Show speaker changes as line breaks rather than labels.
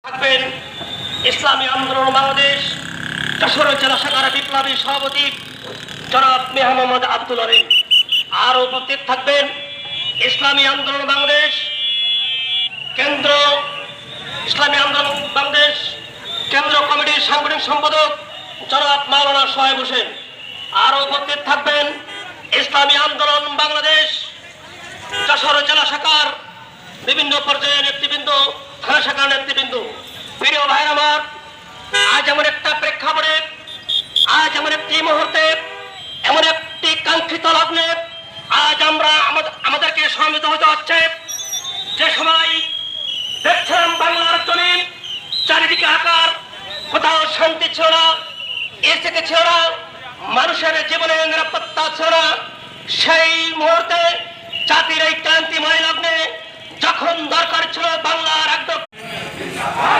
থাকবেন ইসলামী আন্দোলন বাংলাদেশ যশোর জেলা শাখার বিপ্লবী সভাপতি জনাব মিয়া মোহাম্মদ আব্দুল আলিম। আর উপস্থিত থাকবেন ইসলামী আন্দোলন বাংলাদেশ কেন্দ্র ইসলামী আন্দোলন বাংলাদেশ কেন্দ্র কমিটির সাংগঠনিক সম্পাদক জনাব মাওলানা সোহেব হোসেন। আর উপস্থিত থাকবেন ইসলামী আন্দোলন বাংলাদেশ যশোর জেলা শাখার বিভিন্ন পর্যায়ের নেতৃবৃন্দ, থানা শাখার নেতৃবৃন্দ। প্রিয় ভাই আমার, আজ এমন একটা প্রেক্ষাপটে, আজ এমন একটি মুহূর্তে, এমন একটি কাঙ্ক্ষিত লগ্নে আজ আমরা আমাদেরকে সমবেত হতে হচ্ছে। যে সময় দেখছিলাম বাংলার জমিন চারিদিকে আকার, কোথাও শান্তি ছিল না, এসেকে ছিল না, মানুষের জীবনের নিরাপত্তা ছিল না। সেই মুহূর্তে জাতির এই ক্রান্তিময় লগ্নে যখন দরকার ছিল বাংলার একদম